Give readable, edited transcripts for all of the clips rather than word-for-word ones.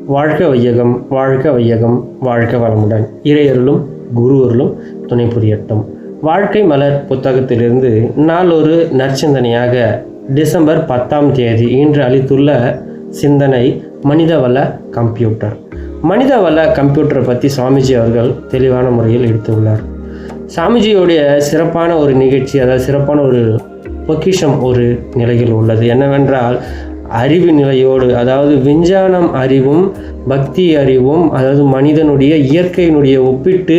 வாழ்க வையகம், வாழ்க வையகம், வாழ்க வளமுடன். இறையருளும் குருவருளும் துணை புரியட்டும். வாழ்க்கை மலர் புத்தகத்திலிருந்து நாளொரு நற்சிந்தனையாக டிசம்பர் 10 இன்று அளித்துள்ள சிந்தனை மனிதவள கம்ப்யூட்டர். மனிதவள கம்ப்யூட்டரை பற்றி சுவாமிஜி அவர்கள் தெளிவான முறையில் எடுத்துள்ளார். சாமிஜியோடைய சிறப்பான ஒரு நிகழ்ச்சி, அதாவது சிறப்பான ஒரு பொக்கிஷம் ஒரு நிலையில் உள்ளது. என்னவென்றால், அறிவு நிலையோடு, அதாவது விஞ்ஞானம் அறிவும் பக்தி அறிவும், அதாவது மனிதனுடைய இயற்கையினுடைய ஒப்பிட்டு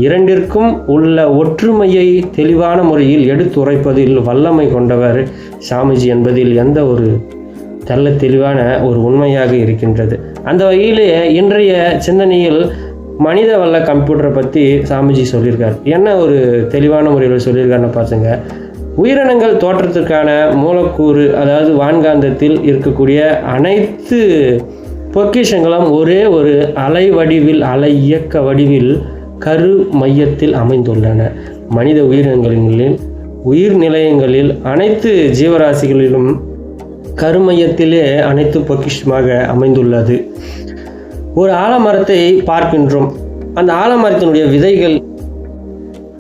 இரண்டிற்கும் உள்ள ஒற்றுமையை தெளிவான முறையில் எடுத்துரைப்பதில் வல்லமை கொண்டவர் சாமிஜி என்பதில் எந்த ஒரு தெள்ள தெளிவான ஒரு உண்மையாக இருக்கின்றது. அந்த வகையிலே இன்றைய சிந்தனையில் மனித வல்ல கம்ப்யூட்டரை பற்றி சாமிஜி சொல்லியிருக்கார். என்ன ஒரு தெளிவான முறையில் சொல்லியிருக்காருன்னு பார்த்துங்க. உயிரினங்கள் தோற்றத்திற்கான மூலக்கூறு, அதாவது வான்காந்தத்தில் இருக்கக்கூடிய அனைத்து பொக்கிஷங்களும் ஒரே ஒரு அலை வடிவில், அலை இயக்க வடிவில் கரு மையத்தில் அமைந்துள்ளன. மனித உயிரினங்களில், உயிர் நிலையங்களில், அனைத்து ஜீவராசிகளிலும் கருமையத்திலே அனைத்து பொக்கிஷமாக அமைந்துள்ளது. ஒரு ஆலமரத்தை பார்க்கின்றோம். அந்த ஆலமரத்தினுடைய விதைகள்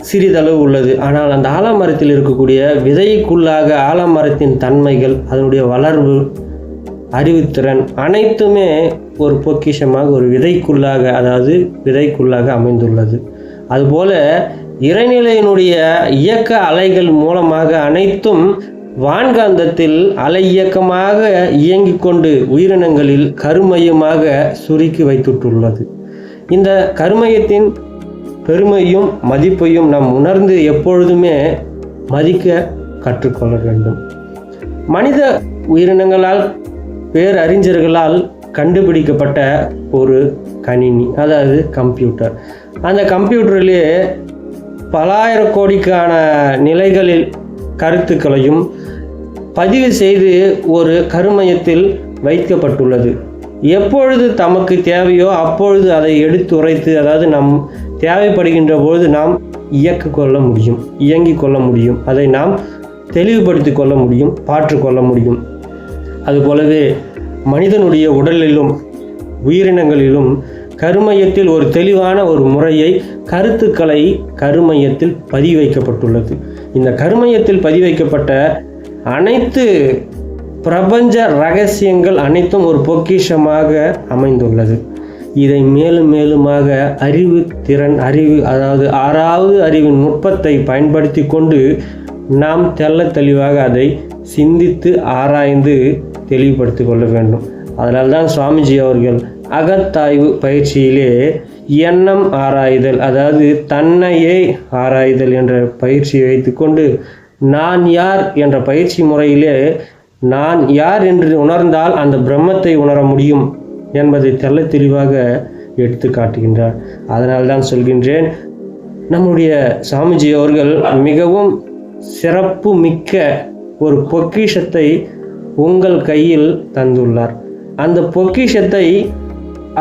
சிறிதளவு உள்ளது. ஆனால் அந்த ஆலமரத்தில் இருக்கக்கூடிய விதைக்குள்ளாக ஆலமரத்தின் தன்மைகள், அதனுடைய வளர்வு, அறிவுத்திறன் அனைத்துமே ஒரு பொக்கிஷமாக ஒரு விதைக்குள்ளாக, அதாவது விதைக்குள்ளாக அமைந்துள்ளது. அதுபோல இறைநிலையினுடைய இயக்க அலைகள் மூலமாக அனைத்தும் வான்காந்தத்தில் அலை இயக்கமாக இயங்கிக் கொண்டு உயிரினங்களில் கருமையமாக சுருக்கி வைத்துள்ளது. இந்த கருமையத்தின் பெருமையும் மதிப்பையும் நாம் உணர்ந்து எப்பொழுதுமே மதிக்க கற்றுக்கொள்ள வேண்டும். மனித உயிரினங்களால், பேரறிஞர்களால் கண்டுபிடிக்கப்பட்ட ஒரு கணினி, அதாவது கம்ப்யூட்டர். அந்த கம்ப்யூட்டரிலே பலாயிரம் கோடிக்கான நிலைகளில் கருத்துக்களையும் பதிவு செய்து ஒரு கருமையத்தில் வைக்கப்பட்டுள்ளது. எப்பொழுது தமக்கு தேவையோ அப்பொழுது அதை எடுத்துரைத்து, அதாவது நம் தேவைப்படுகின்ற பொழுது நாம் இயங்கிக் கொள்ள முடியும், அதை நாம் தெளிவுபடுத்தி கொள்ள முடியும், பாற்றுக்கொள்ள முடியும். அதுபோலவே மனிதனுடைய உடலிலும் உயிரினங்களிலும் கருமையத்தில் ஒரு தெளிவான ஒரு முறையை, கருத்துக்களை கருமையத்தில் பதிவு வைக்கப்பட்டுள்ளது. இந்த கருமையத்தில் பதிவு வைக்கப்பட்ட அனைத்து பிரபஞ்ச ரகசியங்கள் அனைத்தும் ஒரு பொக்கிஷமாக அமைந்துள்ளது. இதை மேலும் மேலுமாக அறிவு, அதாவது 6வது அறிவின் நுட்பத்தை பயன்படுத்தி கொண்டு நாம் தெளிவாக அதை சிந்தித்து ஆராய்ந்து தெளிவுபடுத்தி கொள்ள வேண்டும். அதனால்தான் சுவாமிஜி அவர்கள் அகத்தாய்வு பயிற்சியிலே எண்ணம் ஆராய்தல், அதாவது தன்னையே ஆராய்தல் என்ற பயிற்சியை வைத்துக்கொண்டு நான் யார் என்ற பயிற்சி முறையிலே நான் யார் என்று உணர்ந்தால் அந்த பிரம்மத்தை உணர முடியும் என்பதை தெளிவாக எடுத்து காட்டுகின்றார். அதனால்தான் சொல்கின்றேன், நம்முடைய சாமிஜி அவர்கள் மிகவும் சிறப்பு மிக்க ஒரு பொக்கிஷத்தை உங்கள் கையில் தந்துள்ளார். அந்த பொக்கிஷத்தை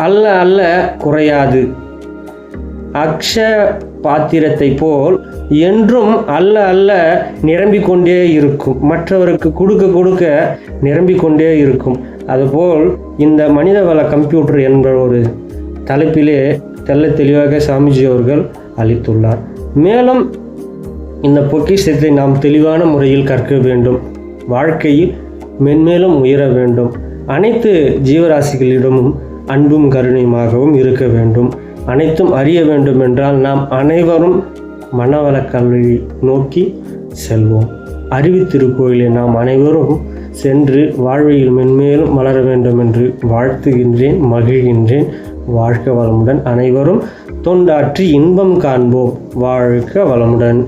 அல்ல குறையாது, அக்ஷ பாத்திரத்தை போல் என்றும் அல்ல நிரம்பிக் கொண்டே இருக்கும், மற்றவருக்கு கொடுக்க நிரம்பிக் கொண்டே இருக்கும். அதுபோல் இந்த மனிதவள கம்ப்யூட்டர் என்ற ஒரு தலைப்பிலே தெளிவாக சாமிஜி அவர்கள் அளித்துள்ளார். மேலும் இந்த பொக்கிஷத்தை நாம் தெளிவான முறையில் கற்க வேண்டும். வாழ்க்கையில் மென்மேலும் உயர வேண்டும். அனைத்து ஜீவராசிகளிடமும் அன்பும் கருணையுமாகவும் இருக்க வேண்டும். அனைத்தும் அறிய வேண்டும் என்றால் நாம் அனைவரும் மனவள கல்வியை நோக்கி செல்வோம். அறிவு திருக்கோயிலை நாம் அனைவரும் சென்று வாழ்வில் மென்மேலும் வளர வேண்டும் என்று வாழ்த்துகின்றேன், மகிழ்கின்றேன். வாழ்க வளமுடன். அனைவரும் தொண்டாற்றி இன்பம் காண்போம். வாழ்க வளமுடன்.